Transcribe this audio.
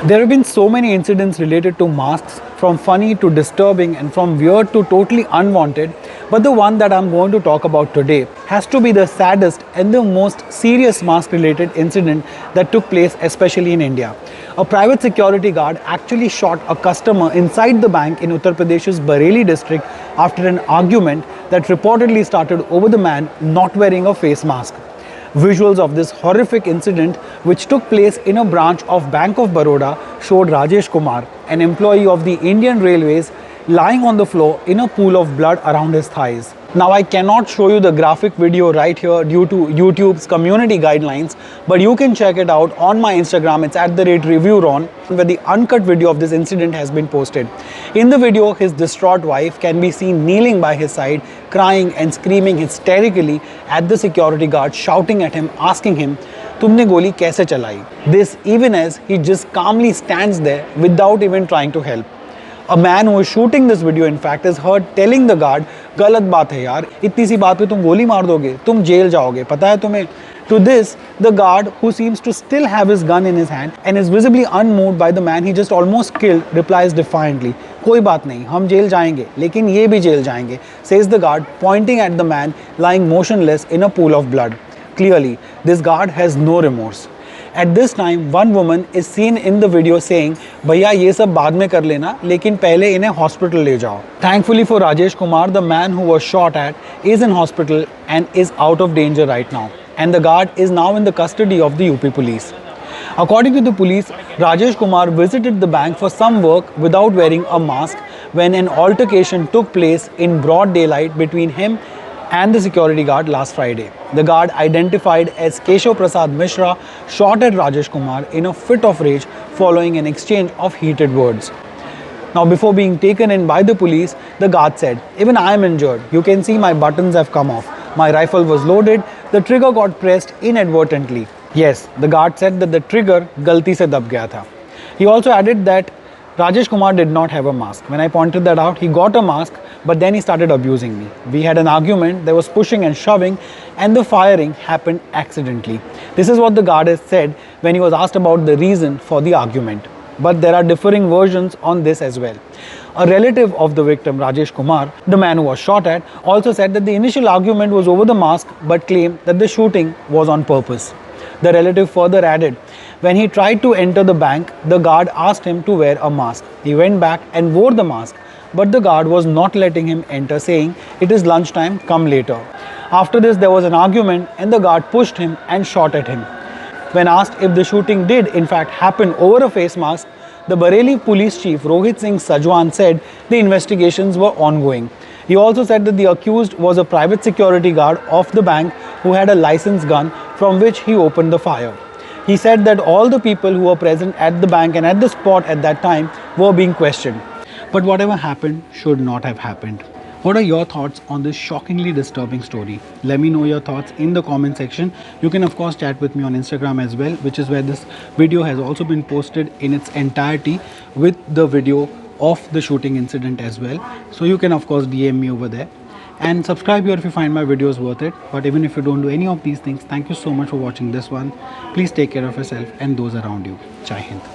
There have been so many incidents related to masks, from funny to disturbing and from weird to totally unwanted, but the one that I'm going to talk about today has to be the saddest and the most serious mask related incident that took place especially in India. A private security guard actually shot a customer inside the bank in Uttar Pradesh's Bareilly district after an argument that reportedly started over the man not wearing a face mask. Visuals of this horrific incident, which took place in a branch of Bank of Baroda, showed Rajesh Kumar, an employee of the Indian Railways, lying on the floor in a pool of blood around his thighs. Now, I cannot show you the graphic video right here due to YouTube's community guidelines, but you can check it out on my Instagram. It's @ReviewRon, where the uncut video of this incident has been posted. In the video, his distraught wife can be seen kneeling by his side, crying and screaming hysterically at the security guard, shouting at him, asking him, "Tumne goli kaise chalayee?" This even as he just calmly stands there without even trying to help. A man who is shooting this video, in fact, is heard telling the guard, "गलत बात है यार, इतनी सी बात पे तुम गोली मार दोगे, तुम जेल जाओगे, पता है तुम्हें?" To this, the guard, who seems to still have his gun in his hand and is visibly unmoved by the man he just almost killed, replies defiantly, "कोई बात नहीं, हम जेल जाएंगे, लेकिन ये भी जेल जाएंगे," says the guard, pointing at the man lying motionless in a pool of blood. Clearly, this guard has no remorse. At this time, one woman is seen in the video saying, "भैया ये सब बाद में कर लेना, लेकिन पहले इन्हें हॉस्पिटल ले जाओ." Thankfully for Rajesh Kumar, the man who was shot at is in hospital and is out of danger right now. And the guard is now in the custody of the UP police. According to the police, Rajesh Kumar visited the bank for some work without wearing a mask when an altercation took place in broad daylight between him and the security guard last Friday. The guard, identified as Keshav Prasad Mishra, shot at Rajesh Kumar in a fit of rage following an exchange of heated words. Now, before being taken in by the police, the guard said, "Even I am injured. You can see my buttons have come off. My rifle was loaded. The trigger got pressed inadvertently." Yes, the guard said that the trigger galti se dab gaya tha. He also added that Rajesh Kumar did not have a mask. When I pointed that out, he got a mask, but then he started abusing me. We had an argument, there was pushing and shoving, and the firing happened accidentally. This is what the guard has said when he was asked about the reason for the argument. But there are differing versions on this as well. A relative of the victim, Rajesh Kumar, the man who was shot at, also said that the initial argument was over the mask, but claimed that the shooting was on purpose. The relative further added, when he tried to enter the bank, the guard asked him to wear a mask. He went back and wore the mask, but the guard was not letting him enter, saying, "It is lunchtime, come later." After this, there was an argument and the guard pushed him and shot at him. When asked if the shooting did in fact happen over a face mask, the Bareilly police chief Rohit Singh Sajwan said the investigations were ongoing. He also said that the accused was a private security guard of the bank who had a licensed gun from which he opened the fire. He said that all the people who were present at the bank and at the spot at that time were being questioned. But whatever happened should not have happened. What are your thoughts on this shockingly disturbing story? Let me know your thoughts in the comment section. You can of course chat with me on Instagram as well, which is where this video has also been posted in its entirety with the video of the shooting incident as well. So you can of course DM me over there. And subscribe here if you find my videos worth it. But even if you don't do any of these things, thank you so much for watching this one. Please take care of yourself and those around you. Jai Hind.